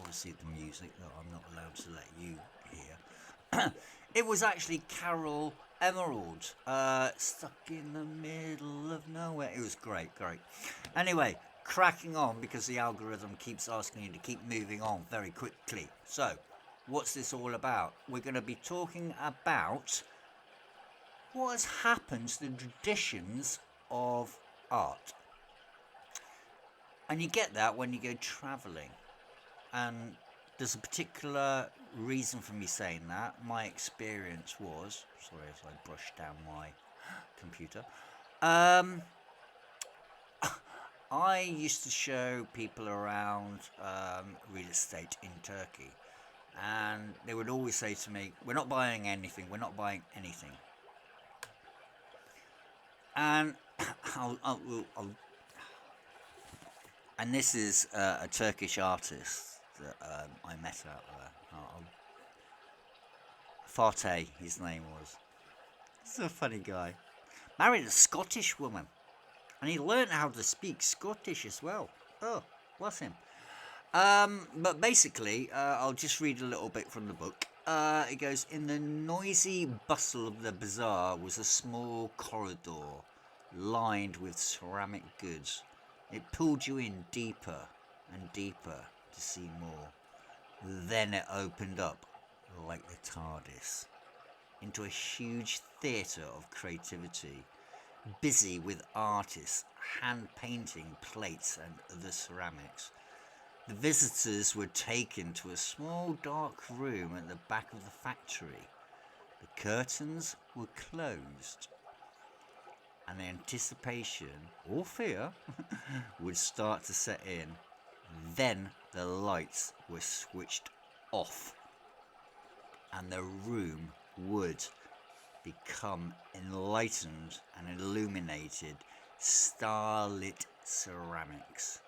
obviously the music that I'm not allowed to let you hear. It was actually Carol Emerald, stuck in the middle of nowhere. It was great, great. Anyway, cracking on because the algorithm keeps asking you to keep moving on very quickly. So, what's this all about? We're going to be talking about what has happened to the traditions of art. And you get that when you go travelling. And there's a particular reason for me saying that. My experience was, sorry as I brush down my computer, I used to show people around real estate in Turkey, and they would always say to me, "We're not buying anything. We're not buying anything." And I'll and this is a Turkish artist that I met out there. Fateh, his name was. He's a funny guy. Married a Scottish woman, and he learned how to speak Scottish as well. Oh, bless him. But basically, I'll just read a little bit from the book. It goes, in the noisy bustle of the bazaar was a small corridor lined with ceramic goods. It pulled you in deeper and deeper to see more. Then it opened up, like the TARDIS, into a huge theatre of creativity, busy with artists hand painting plates and other ceramics. The visitors were taken to a small dark room at the back of the factory. The curtains were closed, and anticipation or fear would start to set in. Then the lights were switched off, and the room would become enlightened and illuminated, starlit ceramics.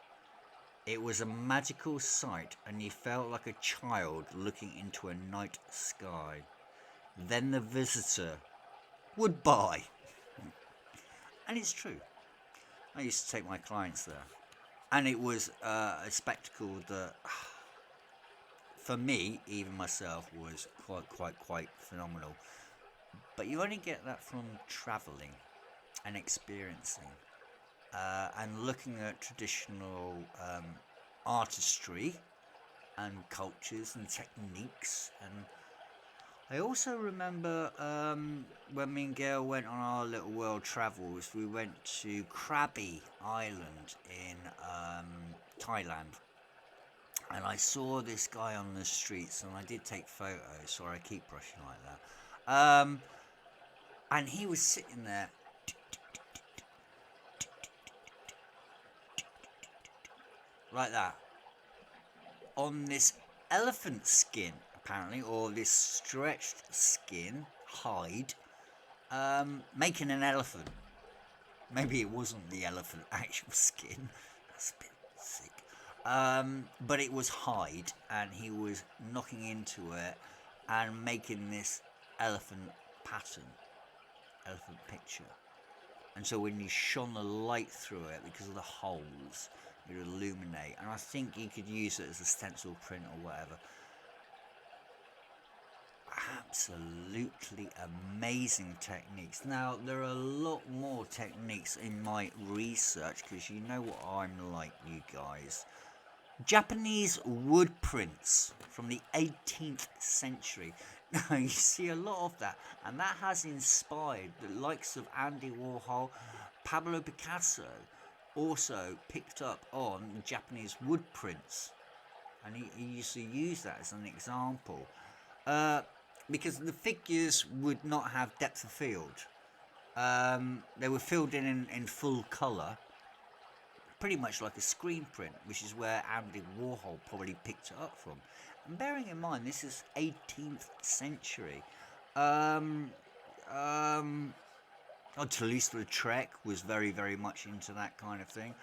It was a magical sight, and you felt like a child looking into a night sky. Then the visitor would buy. And it's true. I used to take my clients there. And it was a spectacle that, for me, even myself, was quite phenomenal. But you only get that from travelling and experiencing. And looking at traditional artistry and cultures and techniques. And I also remember when me and Gail went on our little world travels, we went to Krabi Island in Thailand. And I saw this guy on the streets, and I did take photos, sorry I keep brushing like that. And he was sitting there like that on this elephant skin apparently, or this stretched skin hide, making an elephant. Maybe it wasn't the elephant actual skin, that's a bit sick, but it was hide, and he was knocking into it and making this elephant pattern, elephant picture. And so when you shone the light through it, because of the holes, it would illuminate. And I think you could use it as a stencil print or whatever. Absolutely amazing techniques. Now, there are a lot more techniques in my research, because you know what I'm like, you guys. Japanese wood prints from the 18th century. Now, you see a lot of that, and that has inspired the likes of Andy Warhol. Pablo Picasso also picked up on Japanese wood prints, and he used to use that as an example, because the figures would not have depth of field. They were filled in full colour, pretty much like a screen print, which is where Andy Warhol probably picked it up from. And bearing in mind, this is 18th century. Toulouse-Lautrec was very much into that kind of thing.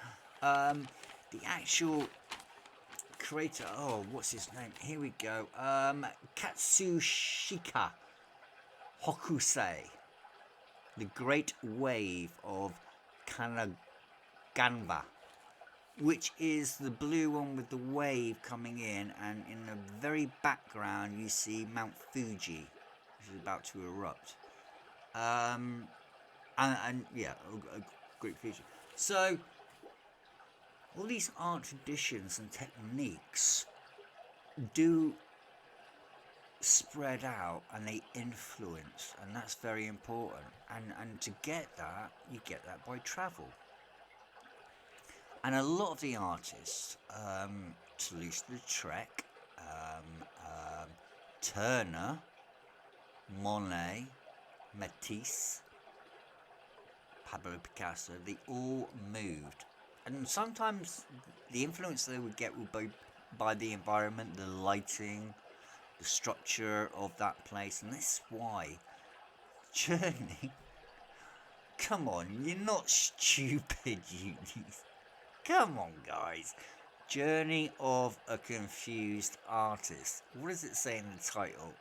The actual creator, what's his name? Here we go. Katsushika Hokusei, the Great Wave of Kanaganwa. which is the blue one with the wave coming in, and in the very background you see Mount Fuji, which is about to erupt. And yeah, a great feature. So all these art traditions and techniques do spread out, and they influence, and that's very important. And to get that, you get that by travel. And a lot of the artists, Toulouse-Lautrec, Turner, Monet, Matisse, Pablo Picasso, they all moved. And sometimes the influence they would get would be by the environment, the lighting, the structure of that place. And that's why Journey, come on, you're not stupid, you. Come on, guys. Journey of a Confused Artist. What does it say in the title?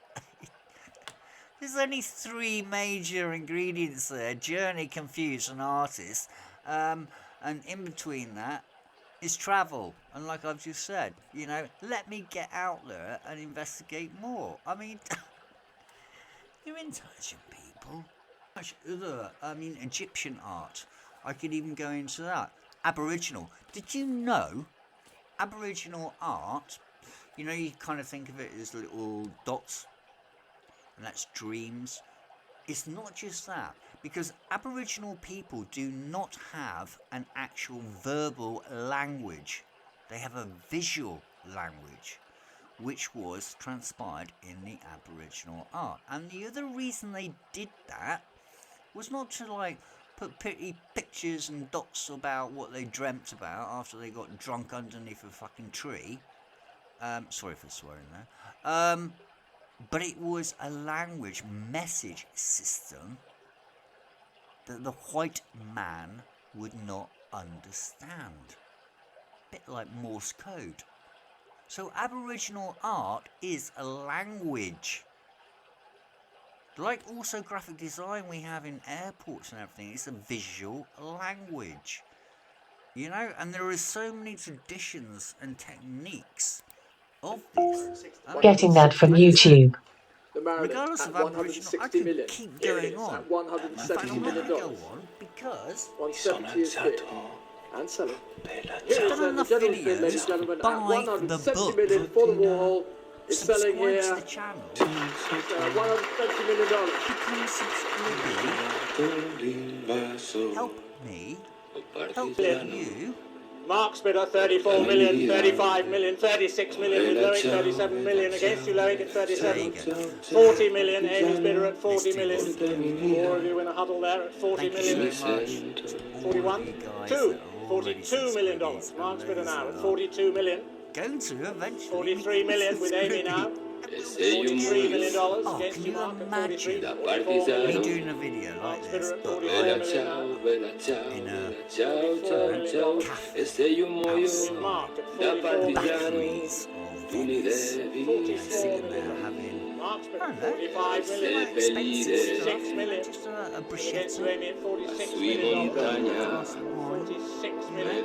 There's only 3 major ingredients there. Journey, confused, and artist. And in between that is travel. And like I've just said, let me get out there and investigate more. I mean, you're intelligent people. Egyptian art. I could even go into that. Aboriginal. Did you know Aboriginal art, you kind of think of it as little dots, and that's dreams. It's not just that, because Aboriginal people do not have an actual verbal language. They have a visual language, which was transpired in the Aboriginal art. And the other reason they did that was not to put pretty pictures and dots about what they dreamt about after they got drunk underneath a fucking tree. Sorry for swearing there. But it was a language message system that the white man would not understand. A bit like Morse code. So Aboriginal art is a language. Like also graphic design we have in airports and everything, it's a visual language. And there are so many traditions and techniques of this. Getting that from YouTube. Regardless of Aboriginal, I could keep going on. In fact, I'm not going to go on because 170 is here. And selling. I've done enough videos by the book. For the Warhol. It's selling Subscribe here. to the channel. $120 million. Become a subscriber. Help me. Help you. Mark's bidder 34 million, 35 million, 36 million with Loic 37 million against you Loic at 37, 40 million, Amy's bidder at 40 million, more of you in a huddle there at 40 million, 41, 42 million dollars, Mark's bidder now at 42 million, Going to eventually. 43 million with Amy now. $43 million against you, Mark, at 43. Me doing a video like this, but in a cafe batteries of Venice, sitting there having, I don't know, expensive stuff, just a bruschetta, 46 million. 46 million.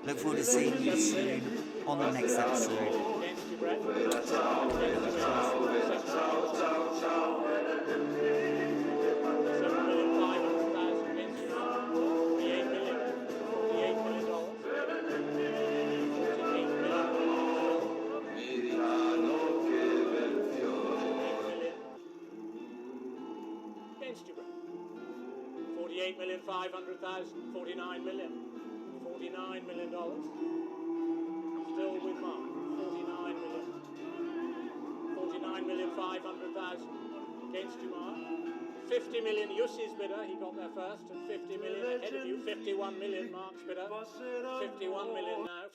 Look forward to seeing you soon on the next episode. $48,500,000, $49 million, $49 million. Still with Mark, $49,500,000 against you, Mark. 50 million, Yussi's bidder, he got there first, and 50 million ahead of you. 51 million, Mark's bidder. 51 million now.